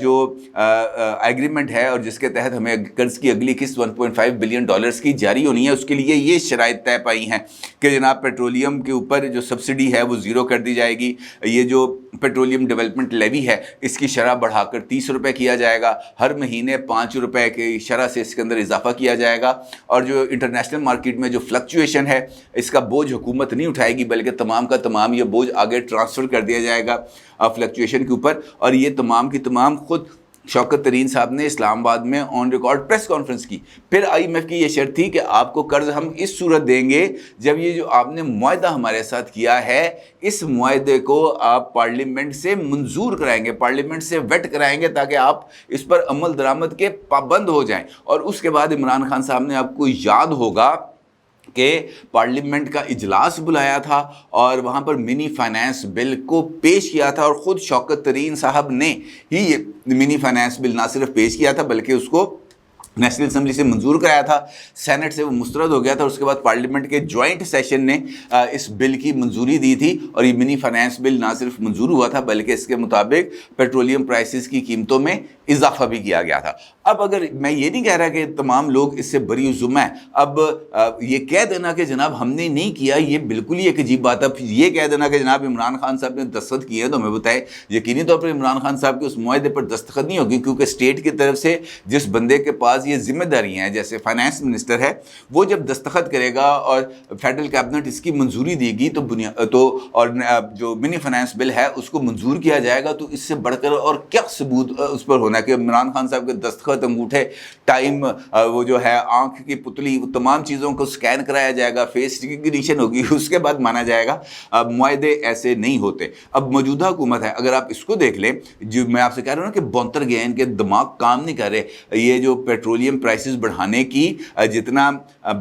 جو ایگریمنٹ ہے اور جس کے تحت ہمیں قرض کی اگلی قسط $1.5 بلین کی جاری ہونی ہے، اس کے لیے یہ شرائط طے پائی ہیں کہ جناب پیٹرولیم کے اوپر جو سبسڈی ہے وہ زیرو کر دی جائے گی، یہ جو پیٹرولیم ڈیولپمنٹ لیوی ہے اس کی شرح بڑھا کر $30 کیا جائے گا، ہر مہینے $5 کی شرح سے اس کے اندر اضافہ کیا جائے گا، اور جو انٹرنیشنل مارکیٹ میں جو فلکچویشن ہے اس کا بوجھ حکومت نہیں اٹھائے گی بلکہ تمام کا تمام یہ بوجھ آگے ٹرانسفر کر دیا جائے گا فلکچویشن کے اوپر۔ اور یہ تمام کی تمام خود شوکت ترین صاحب نے اسلام آباد میں آن ریکارڈ پریس کانفرنس کی۔ پھر IMF کی یہ شرط تھی کہ آپ کو قرض ہم اس صورت دیں گے جب یہ جو آپ نے معاہدہ ہمارے ساتھ کیا ہے اس معاہدے کو آپ پارلیمنٹ سے منظور کرائیں گے، پارلیمنٹ سے ویٹ کرائیں گے تاکہ آپ اس پر عمل درآمد کے پابند ہو جائیں۔ اور اس کے بعد عمران خان صاحب نے، آپ کو یاد ہوگا کہ پارلیمنٹ کا اجلاس بلایا تھا اور وہاں پر منی فائنانس بل کو پیش کیا تھا، اور خود شوکت ترین صاحب نے ہی یہ منی فائنانس بل نہ صرف پیش کیا تھا بلکہ اس کو نیشنل اسمبلی سے منظور کرایا تھا، سینٹ سے وہ مسترد ہو گیا تھا، اس کے بعد پارلیمنٹ کے جوائنٹ سیشن نے اس بل کی منظوری دی تھی، اور یہ منی فائنانس بل نہ صرف منظور ہوا تھا بلکہ اس کے مطابق پیٹرولیم پرائسز کی قیمتوں میں اضافہ بھی کیا گیا تھا۔ اب اگر میں یہ نہیں کہہ رہا کہ تمام لوگ اس سے بری ذمہ ہیں، اب یہ کہہ دینا کہ جناب ہم نے نہیں کیا یہ بالکل ہی ایک عجیب بات ہے۔ یہ کہہ دینا کہ جناب عمران خان صاحب نے دستخط کیے ہیں تو ہمیں بتائے یقینی طور پر عمران خان صاحب کے اس معاہدے پر دستخط نہیں ہوگی، کیونکہ اسٹیٹ کی طرف سے جس بندے کے پاس یہ ذمہ داریاں ہیں جیسے فائنانس منسٹر ہے، وہ جب دستخط کرے گا اور فیڈرل کیبنٹ اس کی منظوری دے گی تو اور جو منی فائنانس بل ہے اس کو منظور کیا جائے گا، تو اس سے بڑھ کر اور کیا ثبوت اس پر ہونا کہ عمران خان صاحب کے دستخط، انگوٹھے، ٹائم، وہ جو ہے آنکھ کی پتلی، وہ تمام چیزوں کو سکین کرایا جائے گا، فیس ریکگنیشن ہوگی، اس کے بعد مانا جائے گا۔ معاہدے ایسے نہیں ہوتے۔ اب موجودہ حکومت ہے، اگر آپ اس کو دیکھ لیں، جو میں آپ سے کہہ رہا ہوں کہ بونتر گئے، ان کے دماغ کام نہیں کر رہے۔ یہ جو پیٹرولیم پرائسز بڑھانے کی جتنا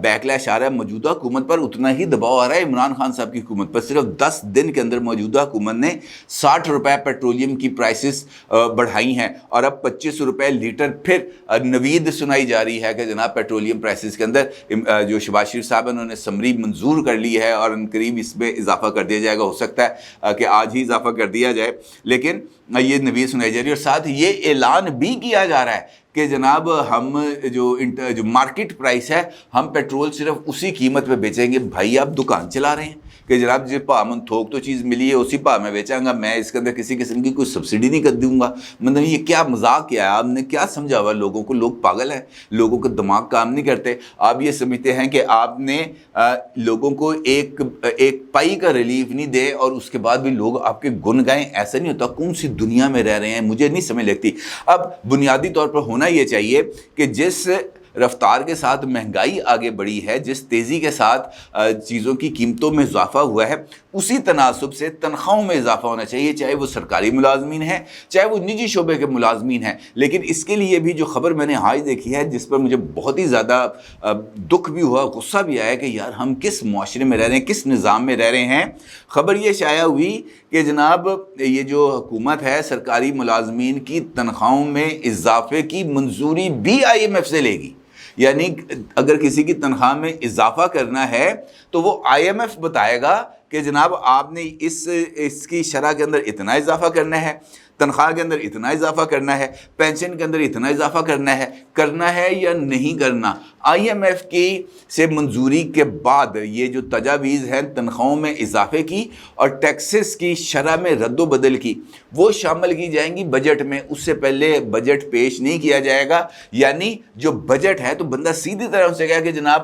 بیکلیش آ رہا ہے موجودہ حکومت پر، اتنا ہی دباؤ آ رہا ہے عمران خان صاحب کی حکومت پر۔ صرف 10 دن کے اندر موجودہ حکومت نے $60 پیٹرولیم کی پرائسز بڑھائی ہیں، اور اب $25 لیٹر پھر نوید سنائی جا رہی ہے کہ جناب پیٹرولیم پرائسز کے اندر جو شہباز شریف صاحب انہوں نے سمری منظور کر لی ہے اور ان قریب اس میں اضافہ کر دیا جائے گا، ہو سکتا ہے کہ آج ہی اضافہ کر دیا جائے، لیکن یہ نوید سنائی جا رہی ہے۔ اور ساتھ یہ اعلان بھی کیا جا رہا ہے کہ جناب ہم جو مارکیٹ پرائس ہے ہم پیٹرول صرف اسی قیمت پہ بیچیں گے۔ بھائی آپ دکان چلا رہے ہیں کہ جناب جس بھا من تھوک تو چیز ملی ہے اسی بھا میں بیچاں گا، میں اس کے اندر کسی قسم کی کوئی سبسڈی نہیں کر دوں گا۔ مطلب یہ کیا مذاق کیا ہے؟ آپ نے کیا سمجھا ہوا لوگوں کو؟ لوگ پاگل ہیں، لوگوں کا دماغ کام نہیں کرتے۔ آپ یہ سمجھتے ہیں کہ آپ نے لوگوں کو ایک پائی کا ریلیف نہیں دے اور اس کے بعد بھی لوگ آپ کے گن گائیں، ایسا نہیں ہوتا۔ کون سی دنیا میں رہ رہے ہیں؟ مجھے نہیں سمجھ لگتی۔ اب بنیادی طور پر ہونا یہ چاہیے کہ جس رفتار کے ساتھ مہنگائی آگے بڑھی ہے، جس تیزی کے ساتھ چیزوں کی قیمتوں میں اضافہ ہوا ہے، اسی تناسب سے تنخواہوں میں اضافہ ہونا چاہیے، چاہے وہ سرکاری ملازمین ہیں چاہے وہ نجی شعبے کے ملازمین ہیں۔ لیکن اس کے لیے بھی جو خبر میں نے آج دیکھی ہے، جس پر مجھے بہت ہی زیادہ دکھ بھی ہوا، غصہ بھی آیا کہ یار ہم کس معاشرے میں رہ رہے ہیں، کس نظام میں رہ رہے ہیں۔ خبر یہ شائع ہوئی کہ جناب یہ جو حکومت ہے سرکاری ملازمین کی تنخواہوں میں اضافے کی منظوری بھی IMF سے لے گی۔ یعنی اگر کسی کی تنخواہ میں اضافہ کرنا ہے تو وہ IMF بتائے گا کہ جناب آپ نے اس کی شرح کے اندر اتنا اضافہ کرنا ہے، تنخواہ کے اندر اتنا اضافہ کرنا ہے، پینشن کے اندر اتنا اضافہ کرنا ہے یا نہیں کرنا۔ IMF کی سے منظوری کے بعد یہ جو تجاویز ہیں تنخواہوں میں اضافے کی اور ٹیکسز کی شرح میں رد و بدل کی، وہ شامل کی جائیں گی بجٹ میں۔ اس سے پہلے بجٹ پیش نہیں کیا جائے گا۔ یعنی جو بجٹ ہے تو بندہ سیدھی طرح سے کہا کہ جناب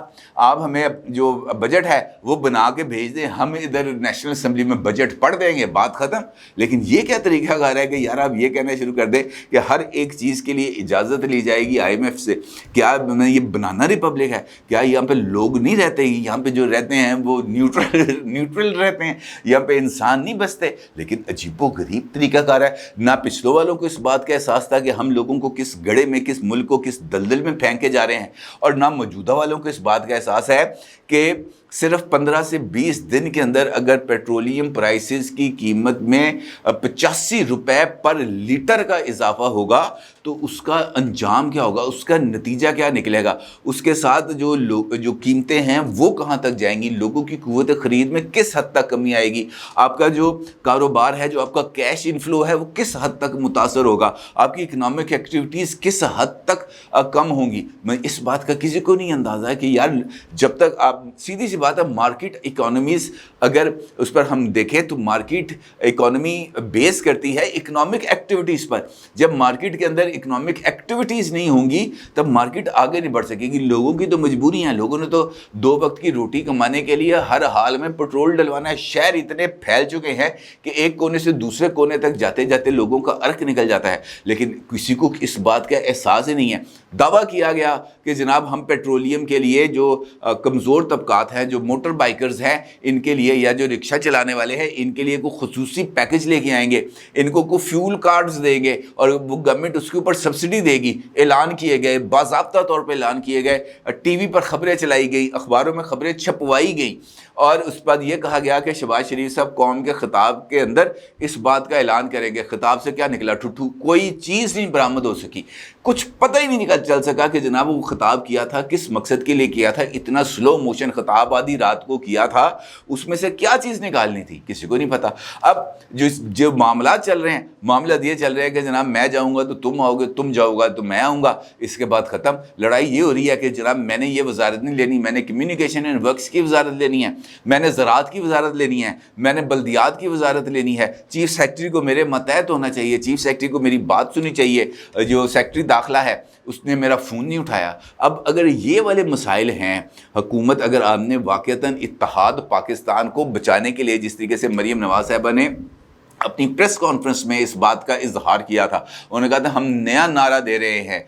آپ ہمیں جو بجٹ ہے وہ بنا کے بھیج دیں، ہم ادھر نیشنل اسمبلی میں بجٹ پڑھ دیں گے، بات ختم۔ لیکن یہ کیا طریقہ کار ہے کہ یار آپ یہ کہنا شروع کر دیں کہ ہر ایک چیز کے لیے اجازت لی جائے گی IMF سے؟ کیا یہ بنانا ریپبلک ہے؟ کیا یہاں پہ لوگ نہیں رہتے؟ یہاں پہ جو رہتے ہیں وہ نیوٹرل رہتے ہیں، یہاں پہ انسان نہیں بستے؟ لیکن عجیب و غریب طریقہ کار ہے۔ نہ پچھلوں والوں کو اس بات کا احساس تھا کہ ہم لوگوں کو کس گڑھے میں، کس ملک کو کس دلدل میں پھینکے جا رہے ہیں، اور نہ موجودہ والوں کو اس بات کا احساس ہے کہ صرف 15 سے 20 دن کے اندر اگر پیٹرولیم پرائسز کی قیمت میں $85 پر لیٹر کا اضافہ ہوگا تو اس کا انجام کیا ہوگا, اس کا نتیجہ کیا نکلے گا, اس کے ساتھ جو قیمتیں ہیں وہ کہاں تک جائیں گی, لوگوں کی قوت خرید میں کس حد تک کمی آئے گی, آپ کا جو کاروبار ہے, جو آپ کا کیش انفلو ہے وہ کس حد تک متاثر ہوگا, آپ کی اکنامک ایکٹیویٹیز کس حد تک کم ہوں گی. میں اس بات کا کسی کو نہیں اندازہ ہے کہ یار جب تک آپ, سیدھی سی بات ہے, مارکیٹ اکانومیز اگر اس پر ہم دیکھیں تو مارکیٹ اکانومی بیس کرتی ہے اکنامک ایکٹیویٹیز پر. جب مارکیٹ کے اندر اکنامک ایکٹیویٹیز نہیں ہوں گی تب مارکیٹ آگے نہیں بڑھ سکے گی. لوگوں کی تو مجبوری ہیں, لوگوں نے تو 2 وقت کی روٹی کمانے کے لیے ہر حال میں پیٹرول ڈلوانا ہے. شہر اتنے پھیل چکے ہیں کہ ایک کونے سے دوسرے کونے تک جاتے جاتے لوگوں کا عرق نکل جاتا ہے, لیکن کسی کو اس بات کا احساس ہی نہیں ہے. دعویٰ کیا گیا کہ جناب ہم پیٹرولیم کے لیے جو کمزور طبقات ہیں, جو موٹر بائیکرز ہیں, ان کے لیے یا جو رکشہ چلانے والے ہیں, ان کے لیے کوئی خصوصی پیکج لے کے آئیں گے, ان کو کوئی فیول کارڈز دیں گے اور وہ گورنمنٹ اس کے اوپر سبسڈی دے گی. اعلان کیے گئے, باضابطہ طور پہ اعلان کیے گئے, ٹی وی پر خبریں چلائی گئی, اخباروں میں خبریں چھپوائی گئیں, اور اس بعد یہ کہا گیا کہ شہباز شریف صاحب قوم کے خطاب کے اندر اس بات کا اعلان کریں گے. خطاب سے کیا نکلا, ٹھٹھو, کوئی چیز نہیں برآمد ہو سکی, کچھ پتہ ہی نہیں چل سکا کہ جناب وہ خطاب کیا تھا کس مقصد کے لیے کیا تھا. اتنا سلو موشن خطاب آدھی رات کو کیا تھا, اس میں سے کیا چیز نکالنی تھی کسی کو نہیں پتا. اب جو معاملات چل رہے ہیں, معاملات یہ چل رہے ہیں کہ جناب میں جاؤں گا تو تم آؤ گے, تم جاؤ گا تو میں آؤں گا, اس کے بعد ختم. لڑائی یہ ہو رہی ہے کہ جناب میں نے یہ وزارت نہیں لینی, میں نے کمیونیکیشن اینڈ ورکس کی وزارت لینی ہے, میں نے زراعت کی وزارت لینی ہے, میں نے بلدیات کی وزارت لینی ہے. چیف سیکرٹری کو میرے ماتحت ہونا چاہیے, چیف سیکرٹری کو میری بات سنی چاہیے. جو سیکرٹری داخلہ ہے اس نے میرا فون نہیں اٹھایا. اب اگر یہ والے مسائل ہیں, حکومت اگر آپ نے واقعتاً اتحاد پاکستان کو بچانے کے لیے, جس طریقے سے مریم نواز صاحبہ نے اپنی پریس کانفرنس میں اس بات کا اظہار کیا تھا, انہوں نے کہا تھا ہم نیا نعرہ دے رہے ہیں,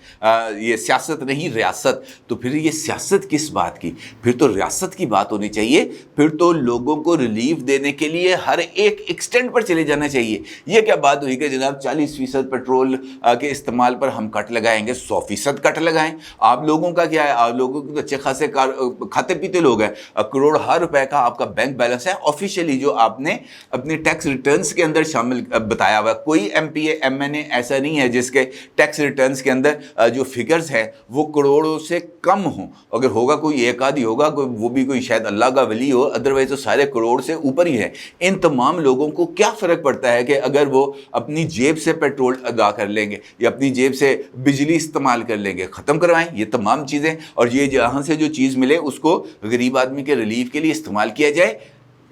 یہ سیاست نہیں ریاست. تو پھر یہ سیاست کس بات کی, پھر تو ریاست کی بات ہونی چاہیے. پھر تو لوگوں کو ریلیف دینے کے لیے ہر ایک ایکسٹینٹ پر چلے جانا چاہیے. یہ کیا بات ہوئی کہ جناب 40% پیٹرول کے استعمال پر ہم کٹ لگائیں گے, 100% کٹ لگائیں. آپ لوگوں کا کیا ہے, آپ لوگوں کے تو اچھے خاصے کھاتے پیتے لوگ ہیں, کروڑ ہر روپے کا آپ کا بینک بیلنس ہے آفیشیلی, جو آپ نے اپنے ٹیکس ریٹرنز کے اندر شامل بتایا ہوا. کوئی M P A M N A ایسا نہیں ہے جس کے ٹیکس ریٹرنز کے اندر جو فگرز ہیں وہ کروڑوں سے کم ہوں. اگر ہوگا کوئی ایک آدھی ہوگا, وہ بھی کوئی شاید اللہ کا ولی ہو, ادروائز تو سارے کروڑ سے اوپر ہی ہیں. ان تمام لوگوں کو کیا فرق پڑتا ہے کہ اگر وہ اپنی جیب سے پیٹرول ادا کر لیں گے یا اپنی جیب سے بجلی استعمال کر لیں گے, ختم کروائیں یہ تمام چیزیں, اور یہ جہاں سے جو چیز ملے اس کو غریب آدمی کے ریلیف کے لیے استعمال کیا جائے.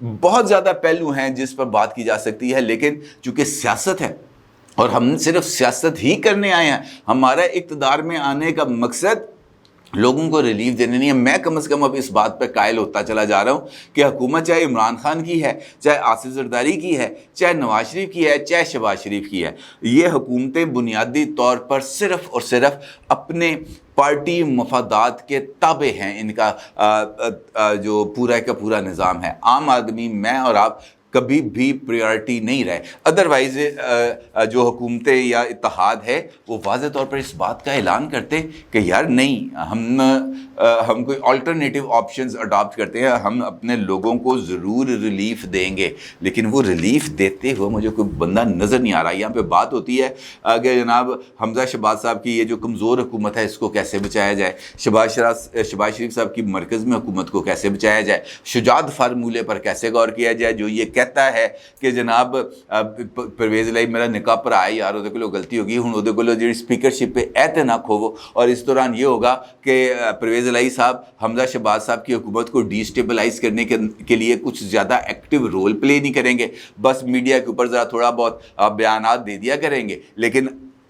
بہت زیادہ پہلو ہیں جس پر بات کی جا سکتی ہے, لیکن چونکہ سیاست ہے اور ہم صرف سیاست ہی کرنے آئے ہیں, ہمارا اقتدار میں آنے کا مقصد لوگوں کو ریلیف دینے نہیں ہے. میں کم از کم اب اس بات پہ قائل ہوتا چلا جا رہا ہوں کہ حکومت چاہے عمران خان کی ہے, چاہے آصف زرداری کی ہے, چاہے نواز شریف کی ہے, چاہے شہباز شریف کی ہے, یہ حکومتیں بنیادی طور پر صرف اور صرف اپنے پارٹی مفادات کے تابع ہیں. ان کا جو پورا کا پورا نظام ہے, عام آدمی میں اور آپ کبھی بھی پریورٹی نہیں رہے. ادروائز جو حکومتیں یا اتحاد ہے وہ واضح طور پر اس بات کا اعلان کرتے کہ یار نہیں, ہم کوئی آلٹرنیٹیو آپشنز اڈاپٹ کرتے ہیں, ہم اپنے لوگوں کو ضرور ریلیف دیں گے. لیکن وہ ریلیف دیتے ہوئے مجھے کوئی بندہ نظر نہیں آ رہا. یہاں پہ بات ہوتی ہے کہ جناب حمزہ شہباز صاحب کی یہ جو کمزور حکومت ہے اس کو کیسے بچایا جائے, شہباز شریف صاحب کی مرکز میں حکومت کو کیسے بچایا جائے, شجاعت فارمولے پر کیسے غور کیا جائے جو یہ کہتا ہے کہ جناب پرویز الہی میرا نکاح پر آئے یار وہ کو غلطی ہوگی, ہوں وہ جی اسپیکرشپ پہ ایتے نہ کھوو. اور اس دوران یہ ہوگا کہ پرویز الہی صاحب حمزہ شہباز صاحب کی حکومت کو ڈی اسٹیبلائز کرنے کے لیے کچھ زیادہ ایکٹیو رول پلے نہیں کریں گے, بس میڈیا کے اوپر ذرا تھوڑا بہت بیانات دے دیا کریں گے, لیکن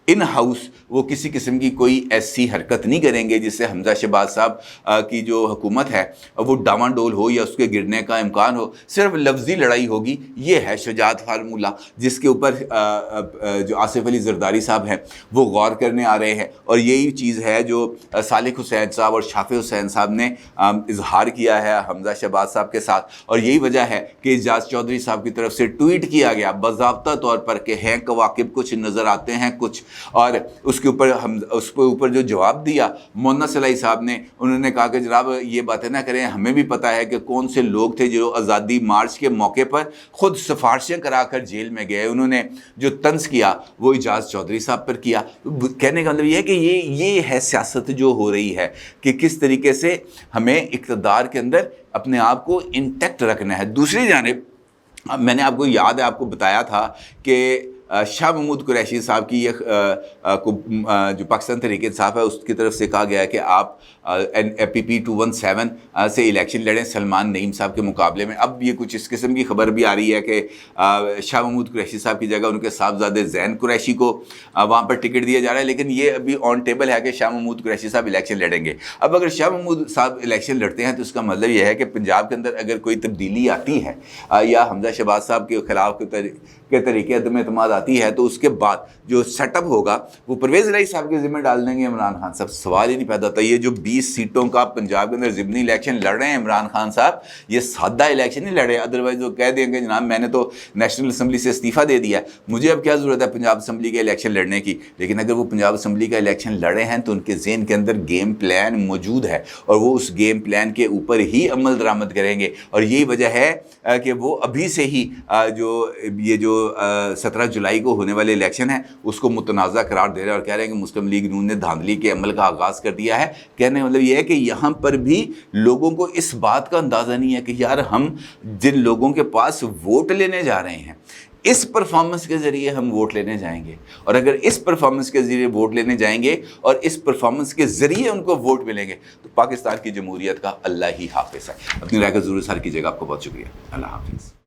ان ہاؤس وہ کسی قسم کی کوئی ایسی حرکت نہیں کریں گے جس سے حمزہ شہباز صاحب کی جو حکومت ہے وہ ڈاواں ڈول ہو یا اس کے گرنے کا امکان ہو. صرف لفظی لڑائی ہوگی. یہ ہے شجاعت فارمولہ جس کے اوپر جو آصف علی زرداری صاحب ہیں وہ غور کرنے آ رہے ہیں, اور یہی چیز ہے جو صالح حسین صاحب اور شافع حسین صاحب نے اظہار کیا ہے حمزہ شہباز صاحب کے ساتھ. اور یہی وجہ ہے کہ اعجاز چودھری صاحب کی طرف سے ٹویٹ کیا گیا باضابطہ طور پر کہ ہیں کواکب کچھ نظر آتے ہیں, کچھ اور اس کے اوپر جو جواب دیا مولانا صلاحی صاحب نے، انہوں نے کہا کہ جناب یہ باتیں نہ کریں، ہمیں بھی پتہ ہے کہ کون سے لوگ تھے جو آزادی مارچ کے موقع پر خود سفارشیں کرا کر جیل میں گئے، انہوں نے جو طنز کیا وہ اعجاز چودھری صاحب پر کیا۔ کہنے کا مطلب یہ ہے کہ یہ ہے سیاست جو ہو رہی ہے کہ کس طریقے سے ہمیں اقتدار کے اندر اپنے آپ کو انٹیکٹ رکھنا ہے۔ دوسری جانب میں نے آپ کو یاد ہے، آپ کو بتایا تھا کہ شاہ محمود قریشی صاحب کی یہ جو پاکستان تحریک انصاف ہے اس کی طرف سے کہا گیا ہے کہ آپ PP 217 سے الیکشن لڑیں سلمان نعیم صاحب کے مقابلے میں۔ اب یہ کچھ اس قسم کی خبر بھی آ رہی ہے کہ شاہ محمود قریشی صاحب کی جگہ ان کے صاحبزادے زین قریشی کو وہاں پر ٹکٹ دیا جا رہا ہے، لیکن یہ ابھی آن ٹیبل ہے کہ شاہ محمود قریشی صاحب الیکشن لڑیں گے۔ اب اگر شاہ محمود صاحب الیکشن لڑتے ہیں تو اس کا مطلب یہ ہے کہ پنجاب کے اندر اگر کوئی تبدیلی آتی ہے یا حمزہ شہباز صاحب کے خلاف کے طریقے عدم اعتماد آتی ہے تو اس کے بعد جو سیٹ اپ ہوگا وہ پرویز الہی صاحب کے ذمہ ڈال دیں گے عمران خان صاحب۔ سوال ہی نہیں پیدا ہوتا۔ یہ جو 20 سیٹوں کا پنجاب کے اندر ضمنی الیکشن لڑ رہے ہیں عمران خان صاحب، یہ سادہ الیکشن نہیں لڑ رہے، ادروائز وہ کہہ دیں گے جناب میں نے تو نیشنل اسمبلی سے استعفیٰ دے دیا ہے، مجھے اب کیا ضرورت ہے پنجاب اسمبلی کے الیکشن لڑنے کی۔ لیکن اگر وہ پنجاب اسمبلی کا الیکشن لڑے ہیں تو ان کے ذہن کے اندر گیم پلان موجود ہے اور وہ اس گیم پلان کے اوپر ہی عمل درآمد کریں گے، اور یہی وجہ ہے کہ وہ ابھی سے ہی جو 17 جولائی کو ہونے والے الیکشن ہیں اس کو متنازع قرار دے رہے ہیں اور کہہ رہے ہیں کہ مسلم لیگ نون نے دھاندلی کے عمل کا آغاز کر دیا ہے۔ کہنے کا مطلب یہ ہے کہ یہاں پر بھی لوگوں کو اس بات کا اندازہ نہیں ہے کہ یار ہم جن لوگوں کے پاس ووٹ لینے جا رہے ہیں اس پرفارمنس کے ذریعے ہم ووٹ لینے جائیں گے، اور اگر اس پرفارمنس کے ذریعے ووٹ لینے جائیں گے اور اس پرفارمنس کے ذریعے ان کو ووٹ ملیں گے تو پاکستان کی جمہوریت کا اللہ ہی حافظ ہے۔ اپنی رائے کا ضرور اظہار کیجیے گا۔ آپ کو بہت شکریہ۔ اللہ حافظ۔